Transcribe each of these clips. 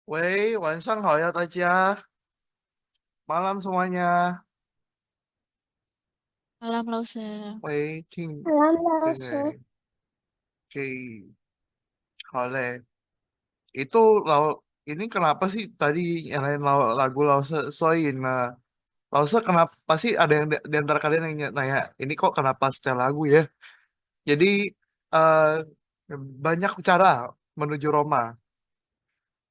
喂，晚上好呀，大家。malam semuanya。Malam, Lause. 喂，听，Malam, Lause.对，oke，好嘞。Itu ini kenapa sih tadi nyalain lagu Lause Soin? Nah, Lause kenapa sih ada yang di antara kalian yang nanya, ini kok kenapa setel lagu ya? Jadi eh, banyak cara menuju Roma.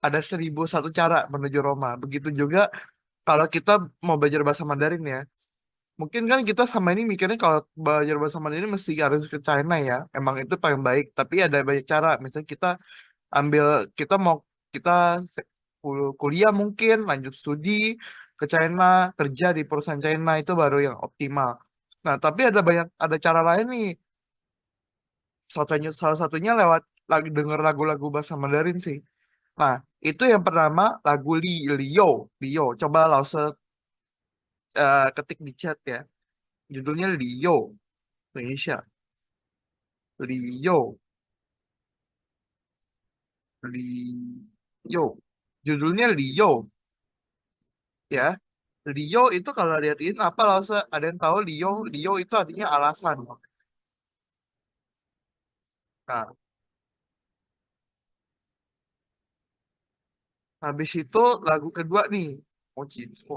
Ada 1001 cara menuju Roma. Begitu juga kalau kita mau belajar bahasa Mandarin ya. Mungkin kan kita sama ini mikirnya kalau belajar bahasa Mandarin mesti harus ke China ya. Emang itu paling baik. Tapi ada banyak cara. Misalnya kita ambil, kita mau, kita kuliah mungkin, lanjut studi ke China, kerja di perusahaan China itu baru yang optimal. Nah, tapi ada cara lain nih. Salah satunya lewat lagi denger lagu-lagu bahasa Mandarin sih. Nah, itu yang pertama lagu Lio. Lio. Coba ketik di chat ya. Judulnya Lio. Indonesia. Leo, Leo. Judulnya Leo ya. Leo itu kalau liatin apa lah, ada yang tahu Leo? Leo itu artinya alasan. Nah, habis itu lagu kedua nih, Mojito.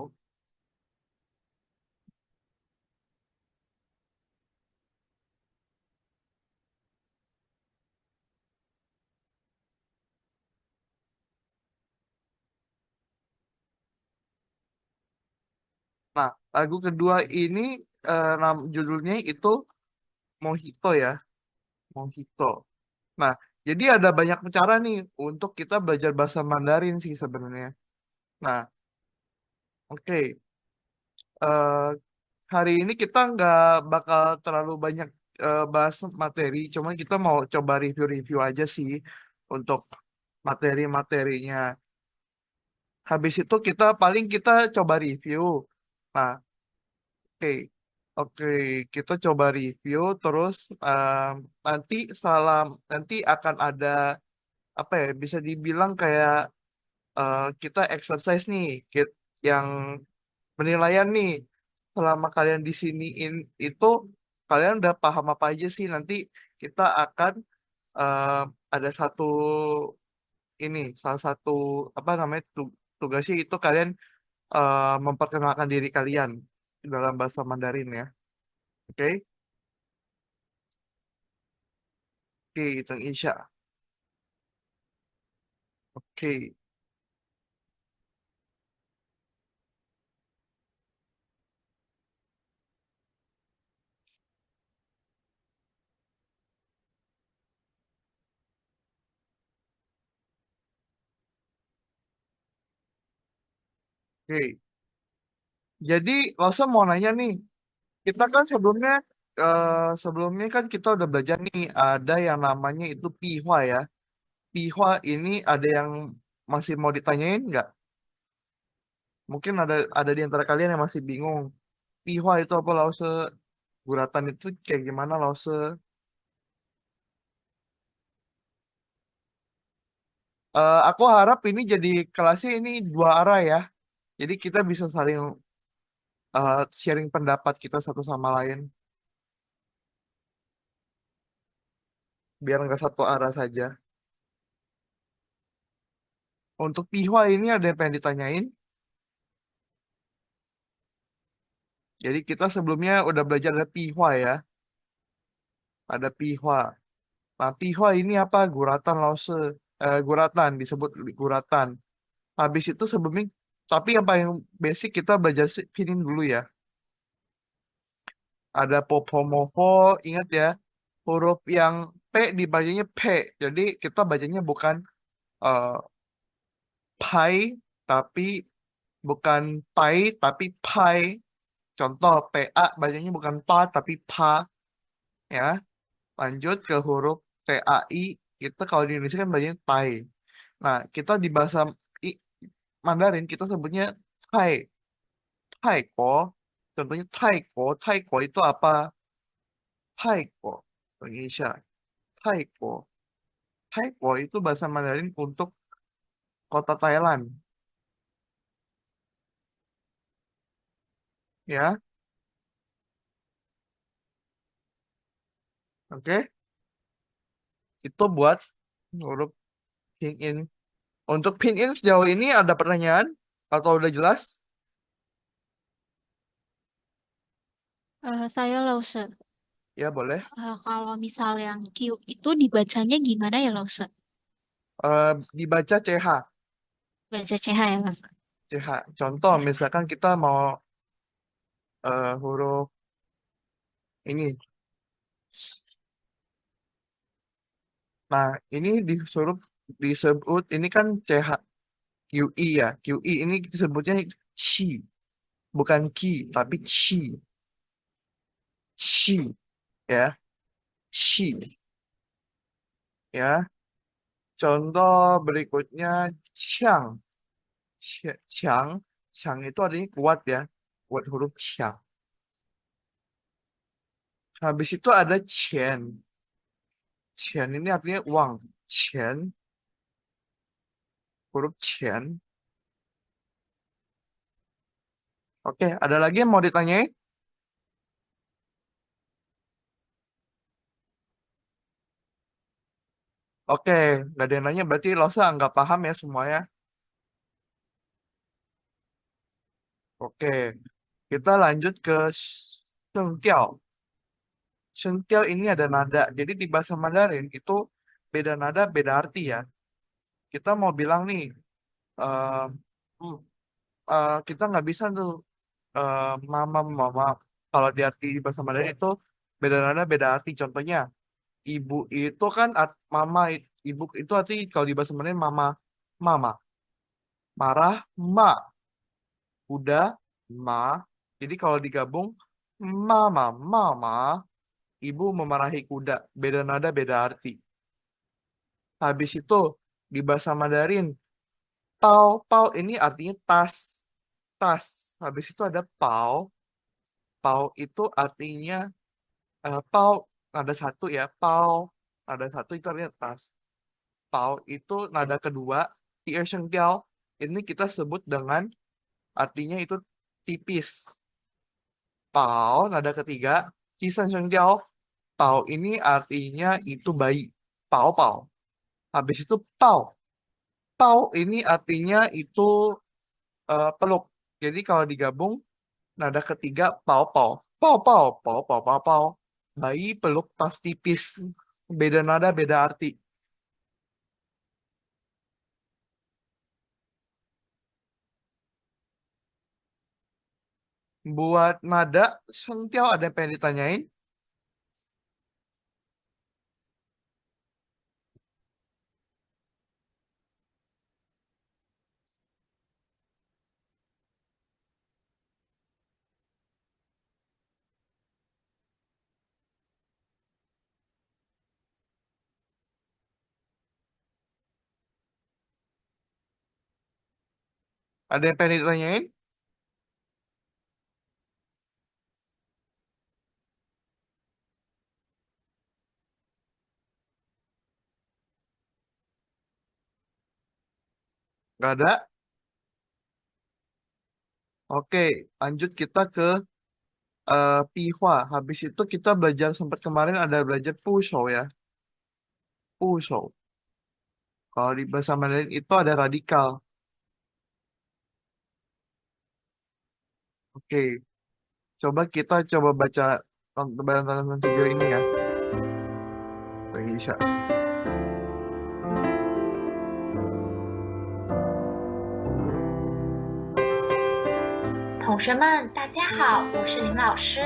Nah, lagu kedua ini judulnya itu Mojito ya, Mojito. Nah, jadi ada banyak cara nih untuk kita belajar bahasa Mandarin sih sebenarnya. Nah, oke. Eh, Hari ini kita nggak bakal terlalu banyak bahas materi, cuma kita mau coba review-review aja sih untuk materi-materinya. Habis itu kita coba review. Nah, oke, oke, kita coba review terus nanti nanti akan ada apa ya? Bisa dibilang kayak kita exercise nih, yang penilaian nih selama kalian di siniin itu kalian udah paham apa aja sih. Nanti kita akan eh, ada salah satu apa namanya tugasnya itu kalian memperkenalkan diri kalian dalam bahasa Mandarin ya. Oke, oke, hitung Insya. Oke, oke. Jadi Losa mau nanya nih, kita kan sebelumnya kan kita udah belajar nih ada yang namanya itu pihwa ya. Pihwa ini ada yang masih mau ditanyain nggak? Mungkin ada di antara kalian yang masih bingung. Pihwa itu apa, Lause? Guratan itu kayak gimana, Lause? Aku harap ini jadi kelasnya ini dua arah ya. Jadi kita bisa saling sharing pendapat kita satu sama lain. Biar nggak satu arah saja. Untuk Pihwa ini ada yang pengen ditanyain. Jadi kita sebelumnya udah belajar ada Pihwa ya. Ada Pihwa. Nah, Pihwa ini apa? Guratan, Lause. Guratan, disebut guratan. Habis itu sebelumnya, tapi yang paling basic kita belajar pinin dulu ya. Ada Popomopo, ingat ya, huruf yang P dibacanya P. Jadi kita bacanya bukan eh, pai, tapi bukan pai, tapi pai. Contoh, PA bacanya bukan pa, tapi pa. Ya, lanjut ke huruf TAI, kita kalau di Indonesia kan bacanya tai. Nah, kita di bahasa I- Mandarin, kita sebutnya tai. Taiko, contohnya taiko, taiko itu apa? Taiko, Indonesia. Taiko, taiko itu bahasa Mandarin untuk kota Thailand. Ya, oke. Itu buat huruf pinyin. Untuk pinyin sejauh ini ada pertanyaan atau udah jelas? Saya Lause. Ya, boleh. Kalau misal yang Q itu dibacanya gimana ya Lause? Dibaca CH. Baca CH ya Lause. CH. Contoh, misalkan kita mau huruf ini. Nah, ini disebut ini kan CH. QI ya. QI ini disebutnya chi. Bukan ki, tapi chi. Chi. Ya. Chi. Ya. Contoh berikutnya Qiang. Qiang. Qiang itu artinya kuat ya. Kuat huruf Qiang. Habis itu ada Qian. Qian ini artinya uang. Qian. Huruf Qian. Oke, ada lagi yang mau ditanyain? Oke, nggak ada yang nanya. Berarti Losa nggak paham ya semuanya. Oke, kita lanjut ke Shengtiao. Shengtiao ini ada nada. Jadi di bahasa Mandarin itu beda nada, beda arti ya. Kita mau bilang nih, eh, hmm, kita nggak bisa tuh eh, mama mama. Kalau di arti di bahasa Mandarin itu beda nada, beda arti. Contohnya, ibu itu kan mama, ibu itu arti kalau di bahasa Mandarin mama, mama. Marah, ma. Kuda, ma. Jadi kalau digabung, mama, mama. Ibu memarahi kuda. Beda nada, beda arti. Habis itu, di bahasa Mandarin, pao, pao ini artinya tas. Tas. Habis itu ada pao. Pao itu artinya, pao nada satu ya, pao. Nada satu itu artinya tas. Pao itu nada kedua, tier shengdiao. Ini kita sebut dengan artinya itu tipis. Pao, nada ketiga, Kisan Shengdiao. Pao ini artinya itu bayi. Pao, pao. Habis itu pao. Pao ini artinya itu peluk. Jadi kalau digabung, nada ketiga, pao, pao. Pao, pao, pao, pao, pao, pao. Bayi peluk tas tipis. Beda nada, beda arti. Buat nada, Shengdiao ada yang pengen ditanyain? Ada yang pengen ditanyain? Nggak ada? Oke, lanjut kita ke Pihua. Habis itu kita belajar sempat kemarin ada belajar Pusho ya. Pusho. Kalau di bahasa Mandarin itu ada radikal. Oke, coba kita baca tonton video ini ya. Bahasa Indonesia. 同学们，大家好，我是林老师。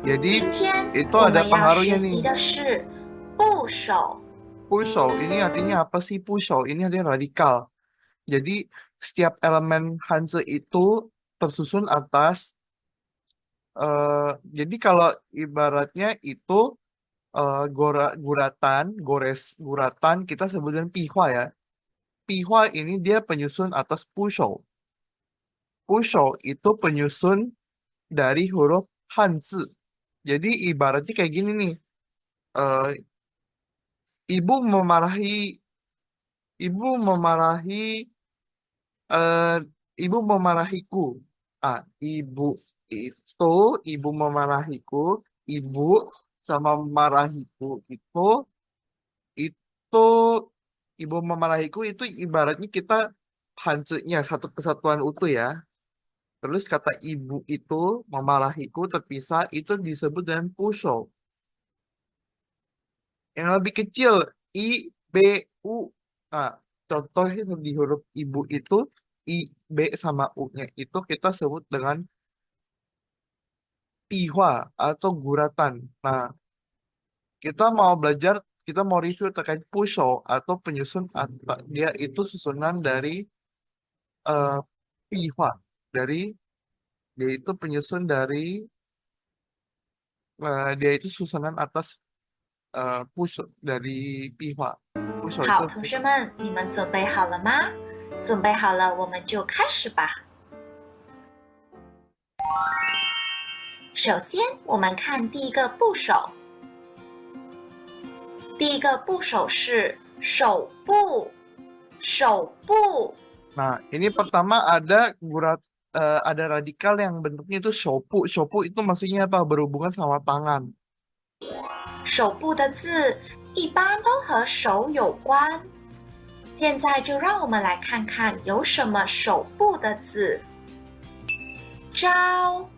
Jadi 今天 itu 我 ada 们要 pengaruhnya 学习 nih. 的是部首。 Pusho ini artinya apa sih Pusho? Ini artinya radikal. Jadi setiap elemen Hanzi itu tersusun atas jadi kalau ibaratnya itu guratan kita sebutkan pihwa ya. Pihwa ini dia penyusun atas pusho. Pusho itu penyusun dari huruf Hanzi. Jadi ibaratnya kayak gini nih. eh, ibu memarahi ibu memarahi eh, ibu memarahiku. Ah, ibu memarahiku, ibu sama memarahiku itu ibu memarahiku itu ibaratnya kita hancurnya satu kesatuan utuh ya. Terus kata ibu itu memarahiku terpisah itu disebut dengan puso. Yang lebih kecil I, B, U. Nah, contohnya di huruf ibu itu I, B sama U-nya itu kita sebut dengan pihwa atau guratan. Nah, kita mau belajar, kita mau review terkait puso atau penyusun dia itu susunan dari eh, pihwa. Dari dia itu penyusun dari dia itu susunan atas puso dari pihwa. Puso 好， itu 同学们，你们准备好了吗？准备好了，我们就开始吧。首先，我们看第一个部首。第一个部首是手部，手部。 Nah, ini pertama ada radikal yang bentuknya itu shopu. Shopu itu maksudnya apa? Berhubungan sama tangan. 手部的字一般都和手有关。现在就让我们来看看有什么手部的字。招，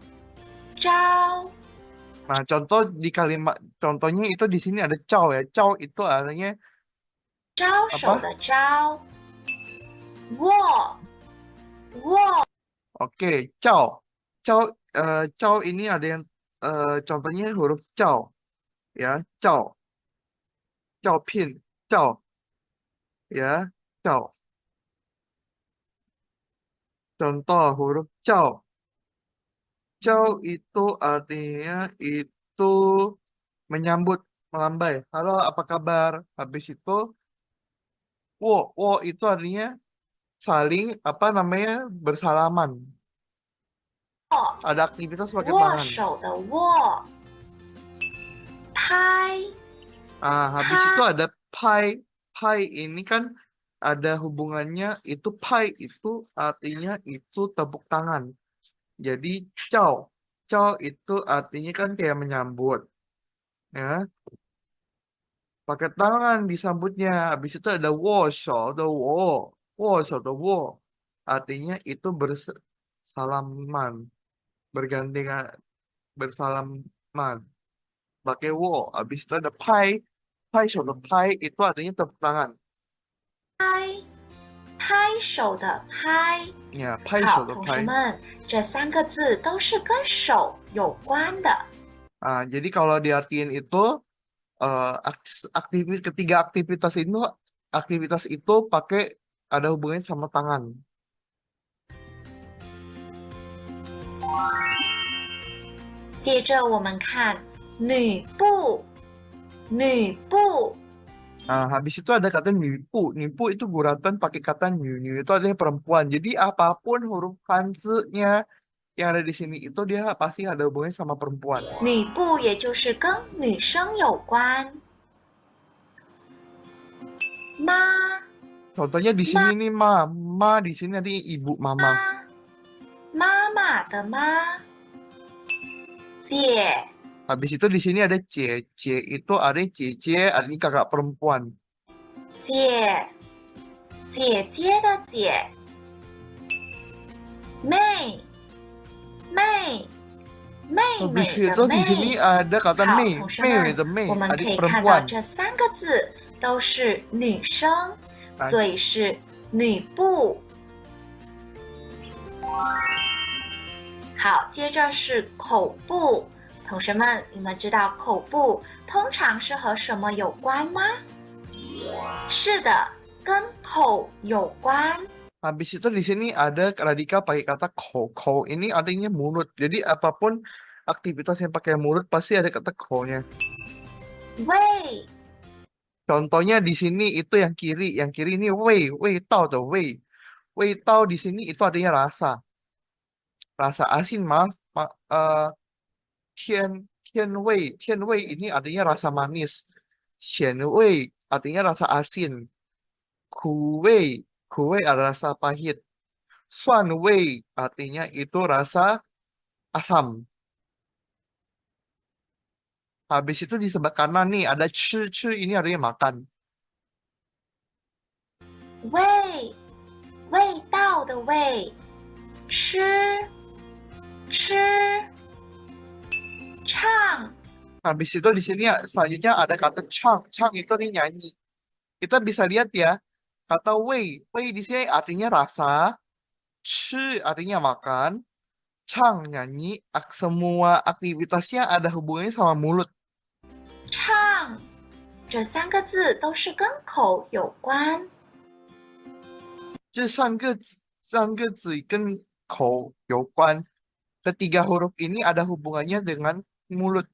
招， Nah, contohnya itu di sini ada caw ya. Caw itu artinya 招手的招。握，握， oke, caw. Caw ini ada yang contohnya huruf caw ya, caw. Caw pin, caw ya, caw. Contoh huruf caw. Caw itu artinya itu menyambut, melambai. Halo, apa kabar? Habis itu, wo itu artinya saling, apa namanya, bersalaman. Ada aktivitas pakai 握 tangan. 手的握。拍， Habis itu ada pai. Pai ini kan ada hubungannya, itu pai itu artinya itu tepuk tangan. Jadi, caw. Caw itu artinya kan kayak menyambut. Ya, pakai tangan disambutnya. Habis itu ada wo artinya itu bersalaman, bergandengan, bersalaman. Pakai wo. Habis itu ada pai itu artinya tepuk tangan. 拍手的拍。 Ya, pai 好，同学们，这三个字都是跟手有关的。 Jadi kalau diartiin itu ketiga aktivitas itu pakai ada hubungannya sama tangan. 接着我们看女部，女部。 Habis itu ada kata nipu. Nipu itu guratan pakai kata nyu itu adalah perempuan. Jadi apapun huruf hanse-nya yang ada di sini itu dia pasti ada hubungannya sama perempuan. 女部也就是跟女生有关。妈， Contohnya di sini nih ma di sini nanti ibu mama. 妈妈的妈。姐， Habis itu di sini ada c itu artinya cece artinya kakak perempuan. 姐，姐姐的姐。妹，妹，妹妹 Habis 的 itu di sini 妹。 ada kata 好， mei 同学们， 的 mei 我们可 adik 以看到 perempuan. 这三个字都是女生，哎所以是女部。好，接着是口部。同学们，你们知道口部通常是和什么有关吗？是的，跟口有关。 Habis itu di sini ada radikal pakai kata ko ini artinya mulut. Jadi apapun aktivitas yang pakai mulut pasti ada kata ko-nya. 胃， Contohnya di sini itu yang kiri ini wei tao de wei tao di sini itu artinya rasa asin mas tian wei ini artinya rasa manis, xian wei artinya rasa asin, ku wei ada rasa pahit. Suan wei artinya itu rasa asam. Habis itu di sebelah kanan nih ada chi, ini artinya makan. 味，味道的味，吃，吃，唱， Habis itu di sini selanjutnya ada kata chang. Chang itu nih nyanyi. Kita bisa lihat ya, kata wei. Wei di sini artinya rasa, chi artinya makan, chang nyanyi. Semua aktivitasnya ada hubungannya sama mulut. 唱，这三个字都是跟口有关。这三个字跟口有关. Ketiga huruf ini ada hubungannya dengan mulut.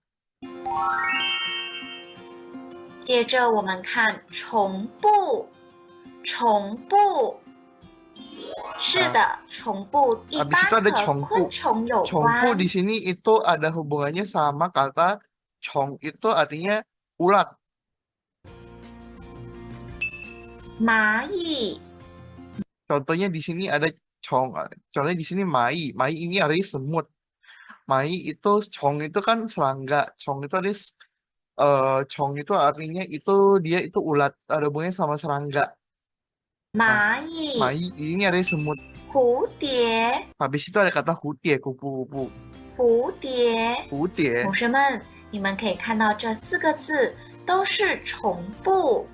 接着我们看重复，重复。是的，重复一般 Habis itu ada 和昆虫有 Chongpu 关。 di sini itu ada hubungannya sama kata chong itu artinya ulat. 蚂蚁， Contohnya di sini ada chong. Contohnya di sini mai. Mai ini artinya semut. Mai itu chong itu kan serangga. Chong itu artinya dia itu ulat. Ada hubungannya sama serangga. 蚂蚁， Mai ini artinya semut. 蝴蝶， Habis itu ada kata hutie, kupu-kupu. 蝴蝶。 Hutie. 同学们，你们可以看到这四个字都是重复。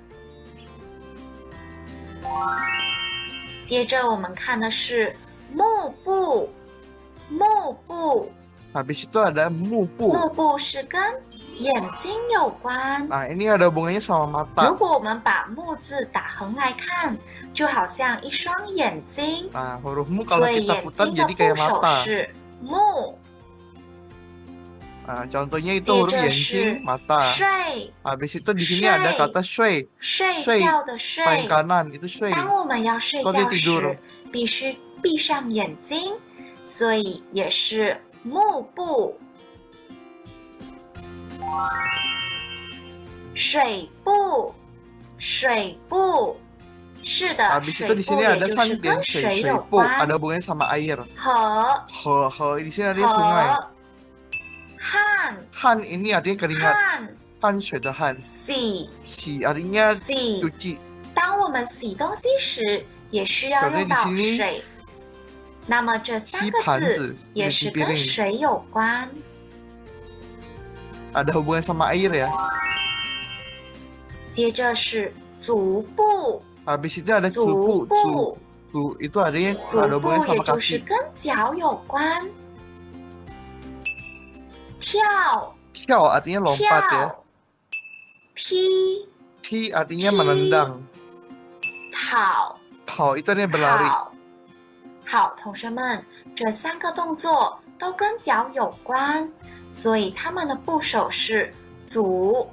接着我们看的是幕布，幕布， Habis itu ada mupu. 幕布是跟眼睛有关。 Nah, ini ada hubungannya sama 如 mata. 果我们把木字打横来看，就好像一双眼睛， Nah, huruf mu kalau 所以 kita 眼 putar 睛的 jadi kayak 部首 mata. 是木。 Nah, contohnya itu 接 huruf 着 眼睛, 是 mata. 睡， Habis itu di sini ada kata shui. 睡觉的 Paling 睡。 kanan itu shui. 当我们要睡 Kalau dia 觉 tidur. 时，必须闭上眼睛，所以也是幕布。水布，水布，是的， Habis 水 itu di 布 sini 也 ada 就是 sang 跟 dan 水 shui 有 pu. 关。 Ada hubungannya sama air. 河， Di sini ada sungai. 河，汗， Han ini artinya keringat. 汗， Han shui de han. 洗， Si artinya 洗。 cuci. 当我们洗东西时，也需要用到水。那么这三个字也是跟水有关。 Ada hubungan sama air ya. 接着是足部， Habis itu ada 足 zupu. 部， Zu itu artinya 足 ada 部 hubungan 也 sama 就是 kaki. 跟脚有关。跳， Tiao artinya lompat ya. 跳，劈， Ti artinya menendang. 跑， Pao itu artinya berlari. 跑。好，同学们，这三个动作都跟脚有关，所以它们的部首是足。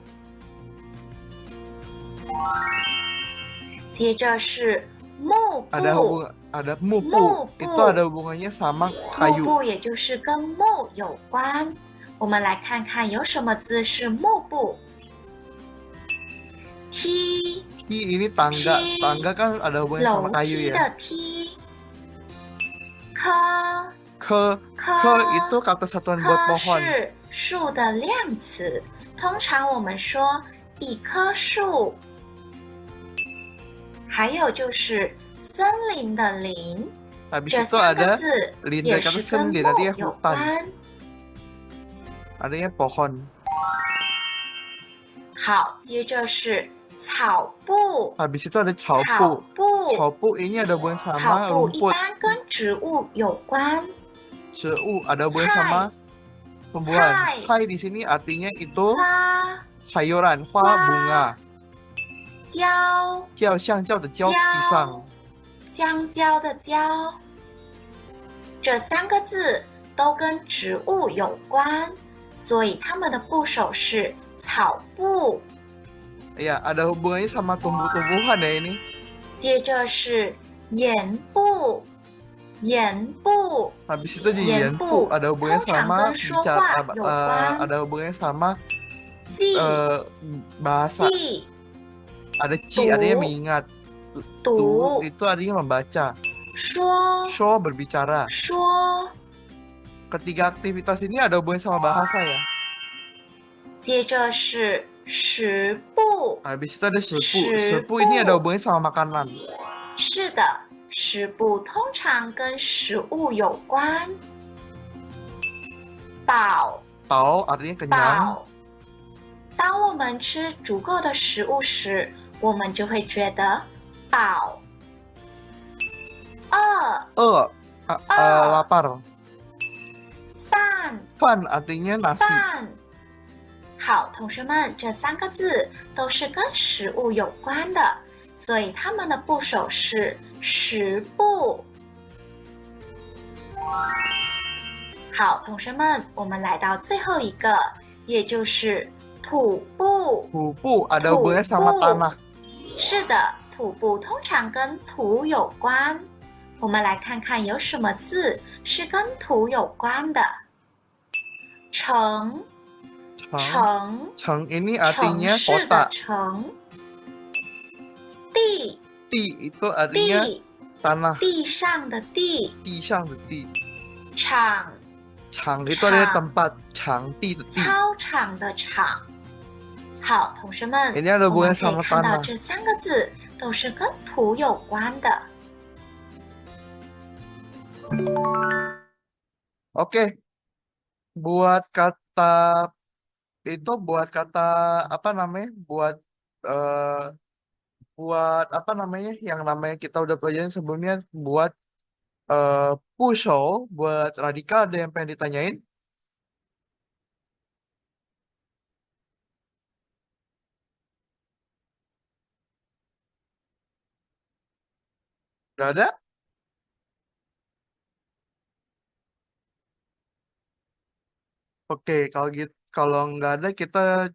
接着是幕 Ada 布， ada mupu. Mupu. Itu ada hubungannya sama 幕 kayu. 布也就是跟木有关。我们来看看有什么字是幕布。梯， Ti ini tangga. Ti. Tangga kan ada hubungannya 楼 sama kayu 梯 ya. 的梯。科， Ke 科 itu kata satuan buat 棵 pohon. 是树的量词，通常我们说一棵树。还有就是森林的林， Habis 这 itu 三个 ada 字 lin 也 dari kata 是跟 sen 木 artinya 有 hutan. 关。 Artinya pohon. 好，接着是草布， Habis itu ada 草 caupu. 布， Caupu ini ada hubungan 草 sama 布一 rumput. 般跟植物有关。 Seu ada hubungan Cai. sama tumbuhan. Cai. Cai di sini artinya itu 花、 sayuran, hua Wah. bunga. 蕉、 Jiao xiang jiao de jiao 蕉 pisang. 香蕉的蕉，这三个字都跟植物有关，所以它们的部首是草布。 Ya, ada hubungannya sama tumbuh-tumbuhan ya ini. 接着是盐部，盐部， Habis itu di Yan yanpu pu. ada hubungannya Thông常 sama 跟说话有关。 ada hubungannya sama 记 bahasa. 记 Ada ci Du. artinya mengingat. Tu 读 itu artinya membaca. 说 show berbicara. 说， Ketiga aktivitas ini ada hubungannya sama bahasa ya. 接着是食部。 Habis itu ada serpu. Serpu. Serpu ini ada hubungannya sama makanan. 是的，食部通常跟食物有关。饱 Tao artinya kenyang. 饱，当我们吃足够的食物时，我们就会觉得饱。饿 Lapar. 饭 Fan artinya nasi. 饭。好，同学们，这三个字都是跟食物有关的，所以它们的部首是食部。好，同学们，我们来到最后一个，也就是土部。 Pupu ada hubungannya sama tanah. 是的，土部通常跟土有关。我们来看看有什么字是跟土有关的。城， Cheng. 城， Cheng ini 城 artinya 市的 kota. 城。地， Ti itu artinya 地， tanah. 地上的地。 Di sang de di. 场， Chang itu Chang. adalah tempat. Chang di de di. 操场的场。好，同学们， Ini ada 我们 hubungannya 可以 sama 看到 tanah. 这三个字都是跟土有关的。 Oke. Buat kata itu buat kata apa namanya? Eh, buat apa namanya? Yang namanya kita udah pelajarin sebelumnya buat Pusho, buat Radika ada yang pengen ditanyain? Gak ada? Oke, kalau gitu, kalau nggak ada kita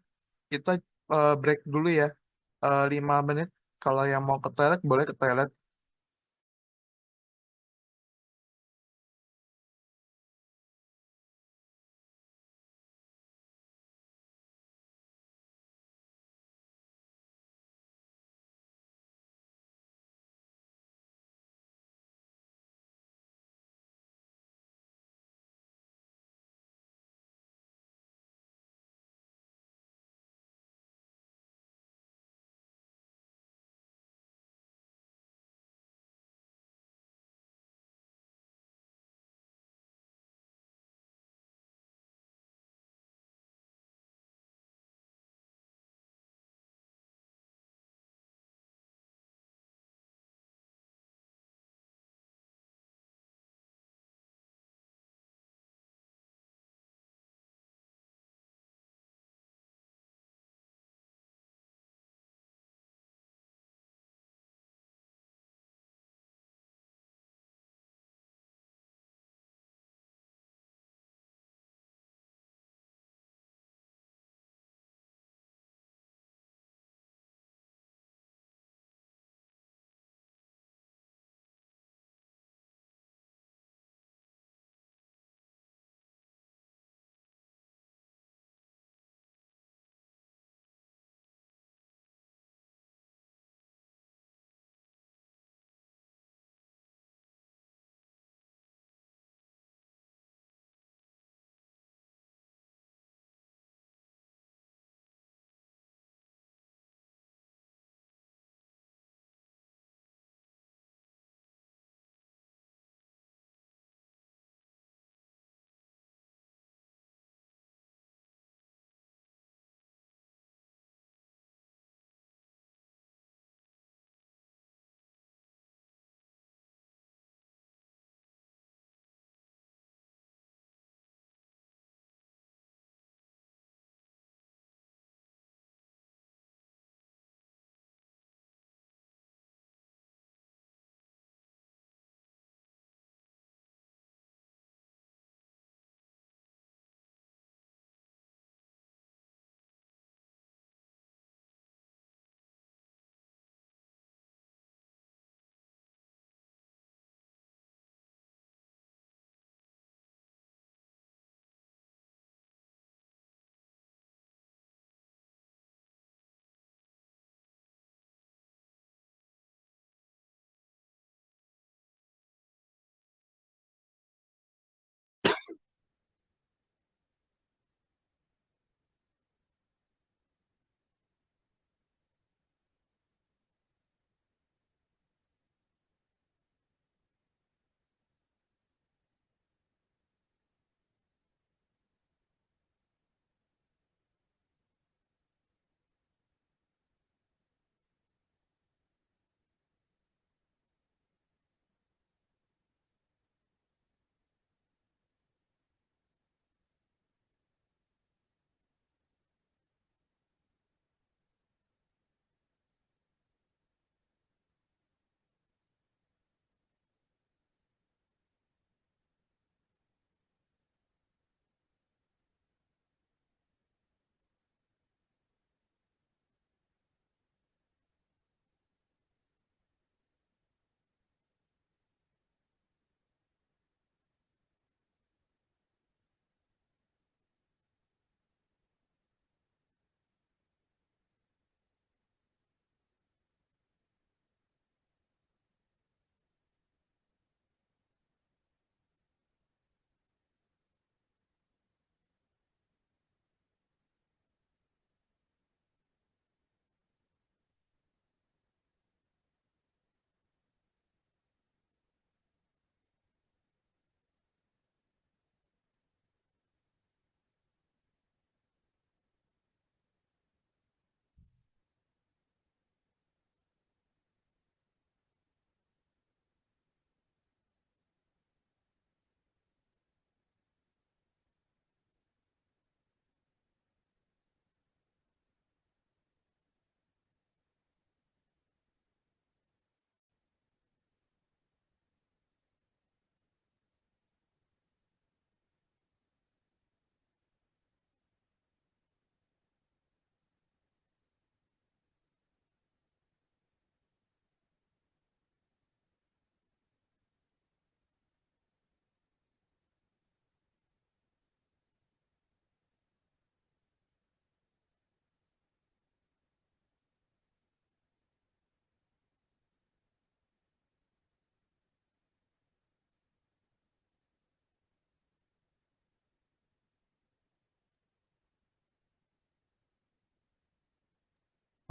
break dulu ya, 5 menit. Kalau yang mau ke toilet boleh ke toilet.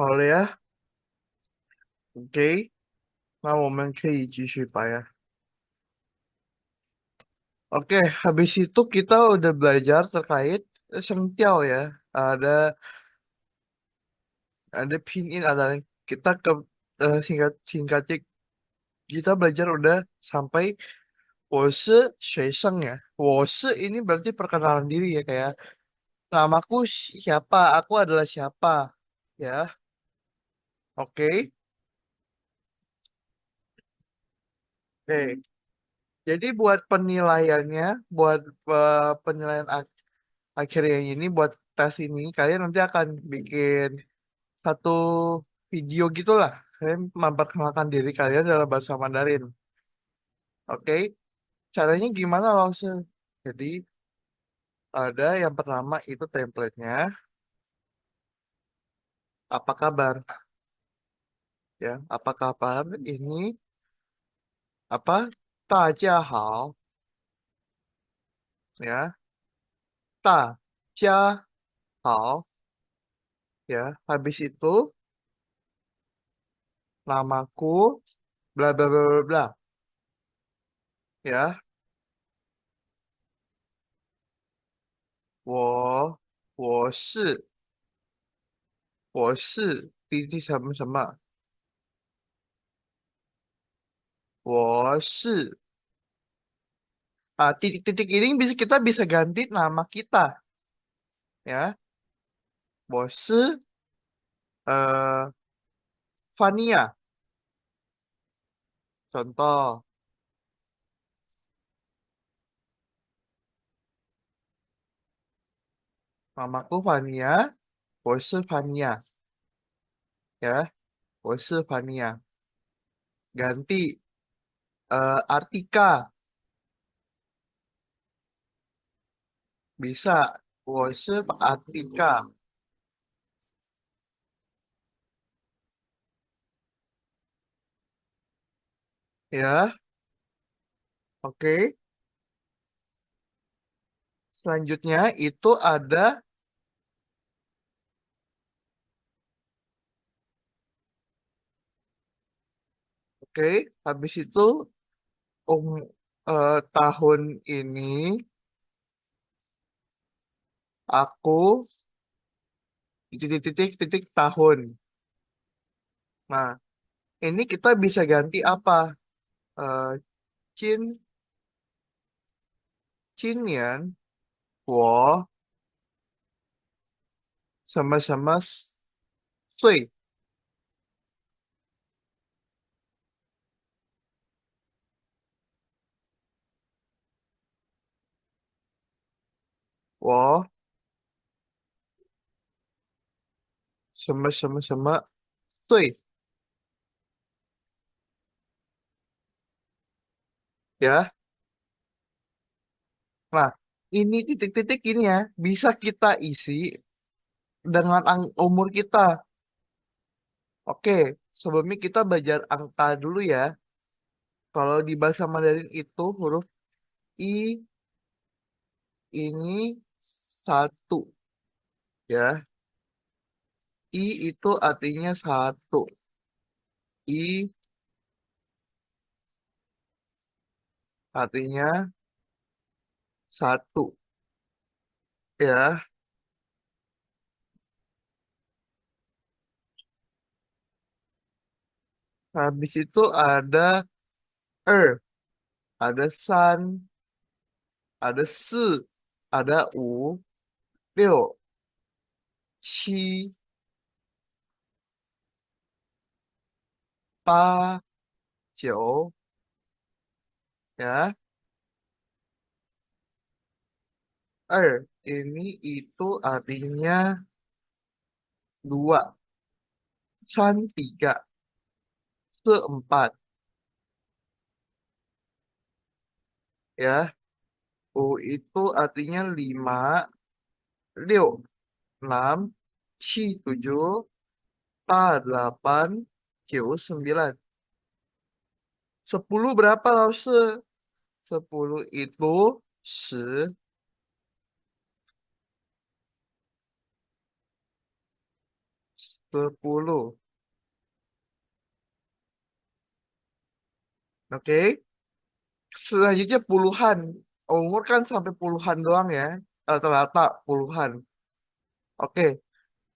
好了呀，OK，那我们可以继续掰ya. Oke, habis itu kita udah belajar terkait sengtiao ya. Ada pinyin, ada kita ke singkat singkat kita belajar udah sampai 我是学生 ya. 我是 ini berarti perkenalan diri ya, kayak namaku siapa, aku adalah siapa ya. Oke. Oke. Jadi buat penilaiannya, buat penilaian akhirnya ini, buat tes ini, kalian nanti akan bikin satu video gitulah. Kalian memperkenalkan diri kalian dalam bahasa Mandarin. Oke. Caranya gimana langsung? Jadi ada yang pertama itu template-nya. Apa kabar? Ya, apa kabar? Ini apa? 大家好 ya. 大家好 ya. Habis itu namaku bla bla bla bla bla ya. 我是滴滴什么什么，我是titik-titik ini bisa kita bisa ganti nama kita ya. 我是 Fania. Contoh, namaku Fania, 我是 Fania ya, 我是 Fania. Ganti Artika bisa, 我是 Artika ya. Oke. Selanjutnya itu ada oke, habis itu um, tahun ini aku titik-titik tahun. Nah, ini kita bisa ganti apa? Eh, Chin, Cinian, 我 sama-sama 岁. Wo 什么什么什么岁 ya. Nah, ini titik-titik ini ya bisa kita isi dengan umur kita. Oke, sebelumnya kita belajar angka dulu ya. Kalau di bahasa Mandarin itu huruf I ini satu ya. I itu artinya satu. I artinya satu ya. Habis itu ada ada san, ada si, ada u, 六、七、八、九 ya. 二 ini itu artinya dua. San tiga, keempat ya. U itu artinya lima, 六 enam, Qi 7, Ta 8, Qiu 9. 10 berapa Lause? 10 itu 10, 10. Oke. Selanjutnya puluhan. Umur kan sampai puluhan doang ya. Rata-rata puluhan. Oke.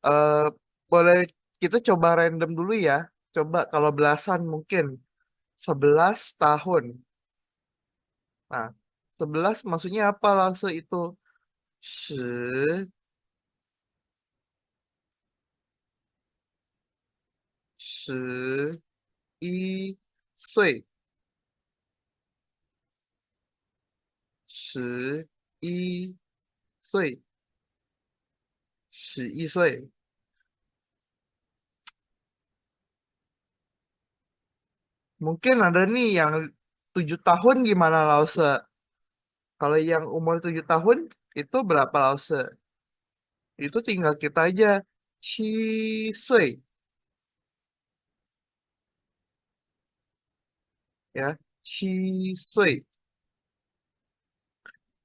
eh Boleh kita coba random dulu ya. Coba kalau belasan mungkin. 11 tahun. Nah, 11 maksudnya apa lase itu? 11岁。11岁。11岁。Mungkin ada nih yang 7 tahun gimana lause? Kalau yang umur 7 tahun itu berapa lause? Itu tinggal kita aja. 7岁 ya. 7岁.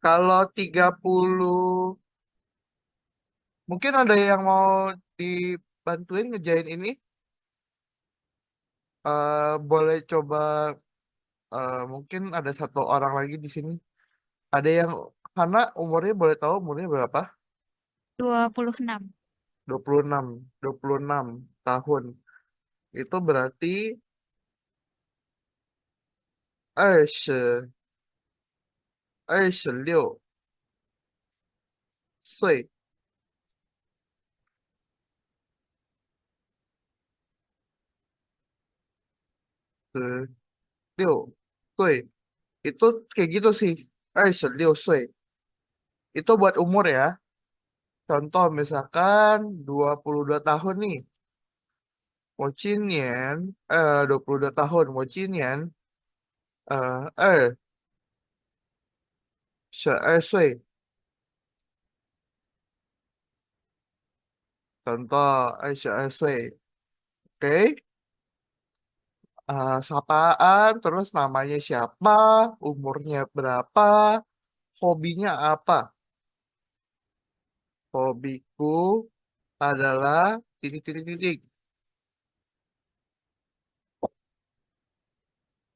Kalau 30, mungkin ada yang mau dibantuin ngejain ini. Boleh coba, mungkin ada satu orang lagi di sini. Ada yang Hana umurnya boleh tahu umurnya berapa? 26. 26. 26 tahun. Itu berarti 26岁。26岁. Itu kayak gitu sih. 26岁. Itu buat umur ya. Contoh misalkan 22 tahun nih. 22 tahun. 我今年12岁. Contoh 12岁. Oke. Sapaan, terus namanya siapa, umurnya berapa, hobinya apa. Hobiku adalah titik-titik-titik.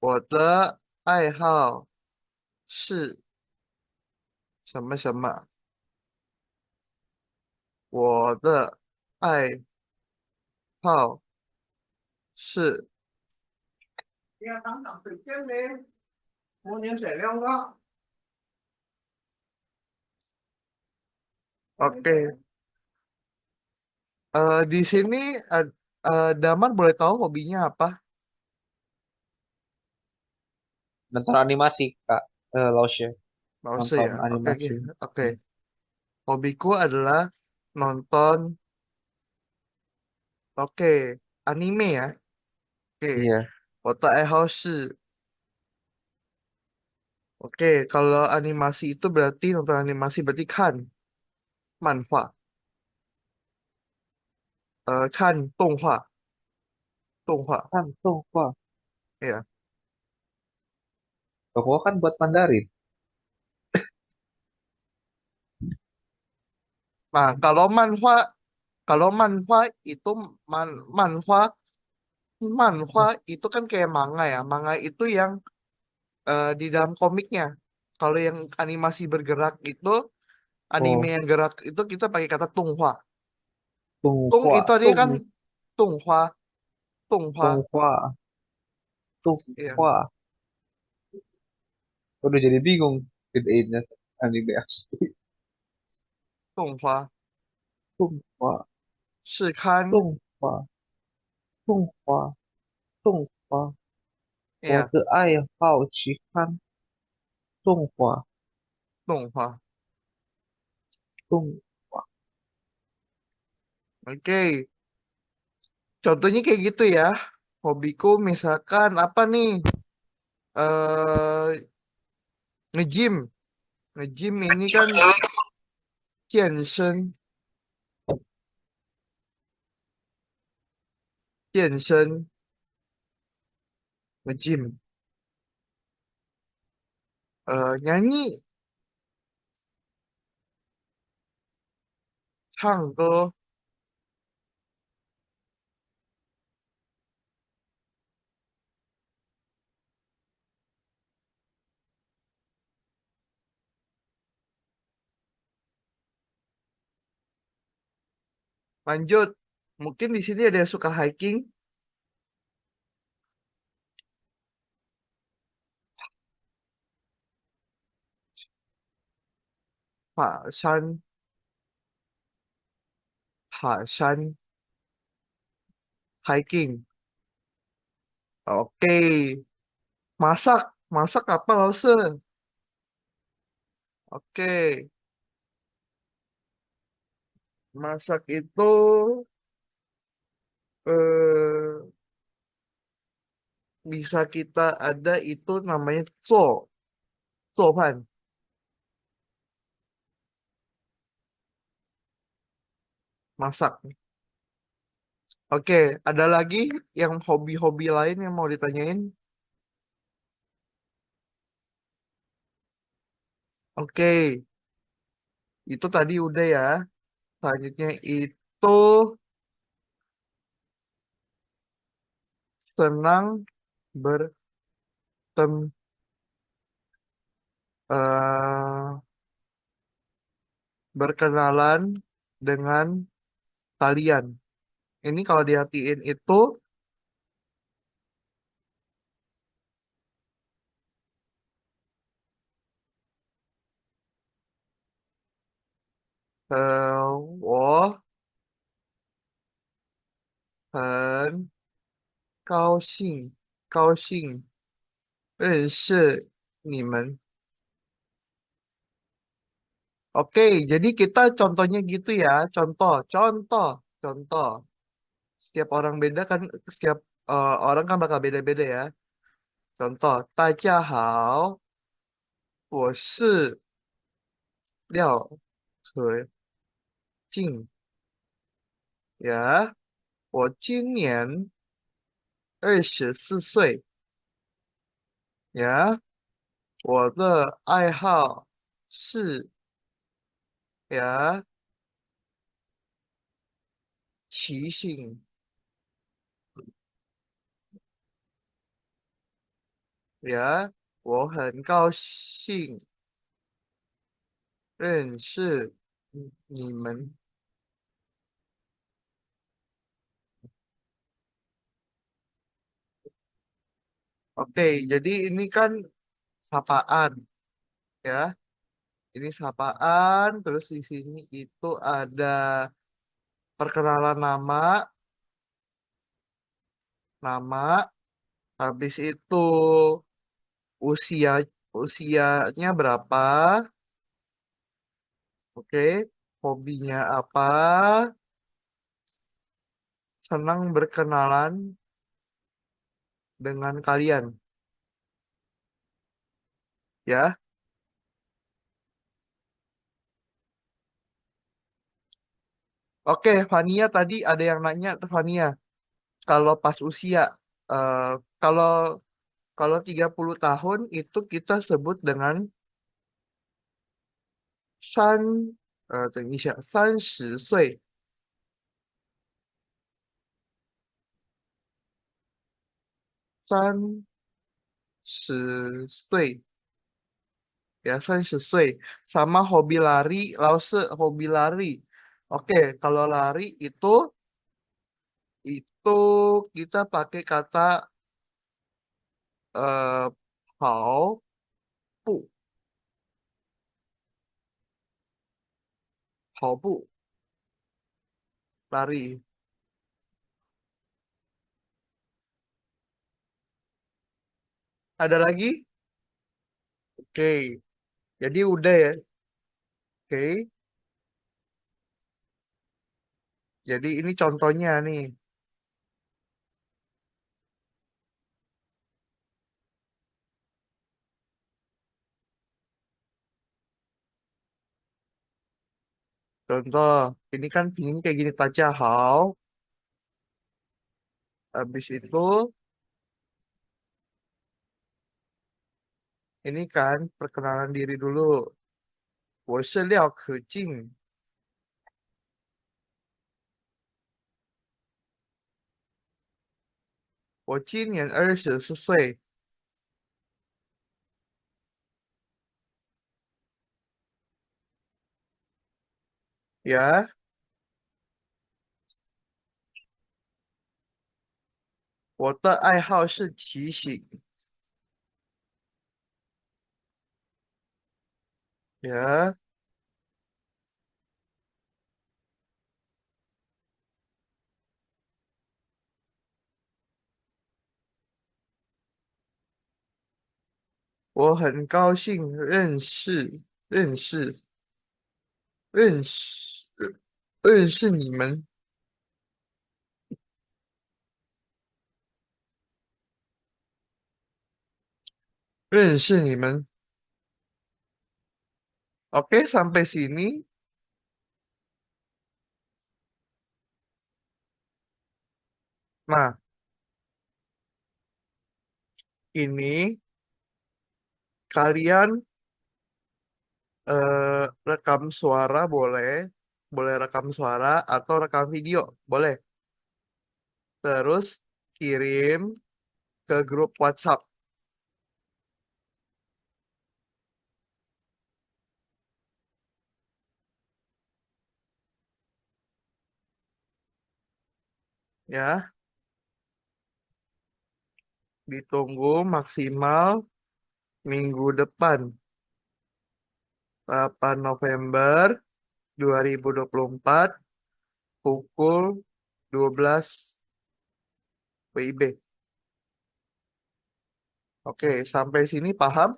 我的爱好是什么什么。我的爱好是。Oke. Di sini Damar boleh tahu hobinya apa? Nonton animasi, Kak. Lausnya. Mouse Nonton ya. Oke, oke, animasi. oke. Hobiku adalah nonton, oke, anime ya. Oke. Iya. 我的爱好是 Oke, kalau animasi itu berarti nonton animasi berarti kan manhwa, kan 动画. Kan, Tonghua. Ya. Tonghua kan buat Mandarin. Nah, kalau manhwa itu manhwa manhwa itu kan kayak manga ya. Manga itu yang di dalam komiknya. Kalau yang animasi bergerak itu, anime Oh, yang gerak itu kita pakai kata tunghua. Tung Tonghua. itu dia kan tunghua, tunghua. Tonghua. Iya, Tonghua. Udah jadi bingung bedainnya anime asli. tunghua. 动画，是看，动画，动画，动画。我 iya, 的爱好是看动画，动画. 动画。Oke, contohnya kayak gitu ya. Hobiku misalkan apa nih? eh Nge-gym. Nge-gym ini kan 健身, 健身, nge-gym. Nyanyi, 唱歌, Lanjut. Mungkin di sini ada yang suka hiking. Pak Shan, Pak Shan, hiking. Oke. Masak. Masak apa, Lause? Oke. Masak itu eh, bisa kita ada itu namanya pan. Masak. Oke, ada lagi yang hobi-hobi lain yang mau ditanyain? Oke, itu tadi udah ya. Selanjutnya itu senang bertem eh, berkenalan dengan kalian. Ini kalau diartiin itu eh, 我很高兴认识你们。Oke, jadi kita contohnya gitu ya. Contoh, contoh, contoh. Setiap orang beda kan, setiap orang kan bakal beda-beda ya. Contoh, 大家好，我是廖可静呀，我今年24岁呀，我的爱好是呀骑行呀，我很高兴认识你们。Oke, jadi ini kan sapaan ya. Ini sapaan, terus di sini itu ada perkenalan nama, habis itu usia usianya berapa, oke, hobinya apa, senang berkenalan dengan kalian, ya. Oke, Fania tadi ada yang nanya tuh Fania, kalau pas usia, eh, kalau kalau 30 tahun itu kita sebut dengan 等一下，30岁，30岁ya 30岁 sama hobi lari lause hobi lari oke kalau lari itu kita pakai kata 跑步跑步lari ada lagi oke jadi udah ya oke jadi ini contohnya nih contoh ini kan ini kayak gini tajahau habis itu ini kan perkenalan diri dulu 我是廖可静我今年24岁ya 我的爱好是骑行。呀，我很高兴认识认识认识你们，认识你们。Oke, sampai sini. Nah, ini kalian rekam suara boleh, boleh rekam suara atau rekam video, boleh. Terus kirim ke grup WhatsApp ya. Ditunggu maksimal minggu depan, 8 November 2024 pukul 12 WIB. Oke, sampai sini paham?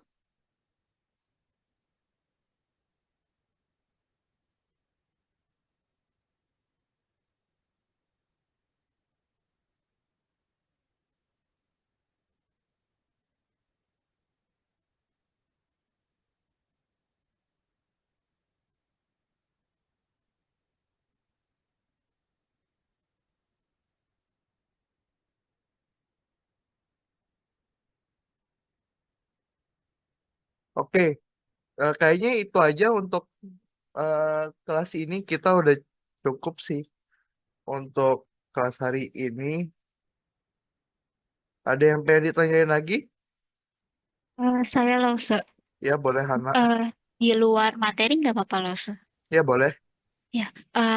Oke, kayaknya itu aja untuk eh, kelas ini kita udah cukup sih untuk kelas hari ini. Ada yang pengen ditanyain lagi? Saya Lause. Ya boleh Hana. Eh, di luar materi nggak apa-apa Lause. Ya boleh. Ya,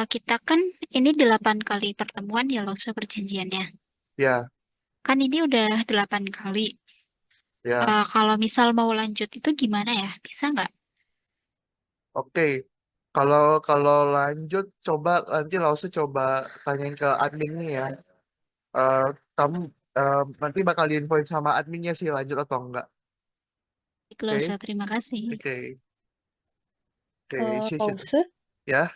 kita kan ini 8 kali pertemuan ya Lause perjanjiannya. Ya, Kan ini udah 8 kali. ya. Kalau misal mau lanjut itu gimana ya? Bisa nggak? Oke. Kalau lanjut coba nanti langsung coba tanyain ke adminnya ya. Eh, kamu nanti bakal diinfoin sama adminnya sih lanjut atau enggak. Baik, Oke, Lause, terima kasih. oke, oke. Sih. Pause. Ya.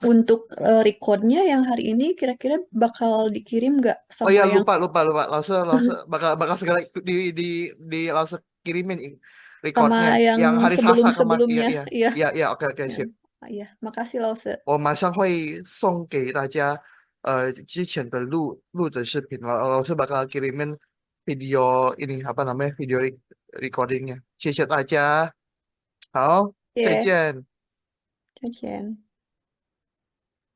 Untuk recordnya yang hari ini kira-kira bakal dikirim nggak Oh sama ya yang lupa. Langsung bakal segera di langsung kirimin sama recordnya yang yang hari Selasa kemarin. Iya sebelum-sebelumnya? iya Iya. iya oke Ya. sip. Iya, makasih Lause. 我马上会送给大家之前的录制视频老师 bakal kirimin video ini apa namanya video recordingnya. 谢谢大家，好，再Oke,见。Ciao.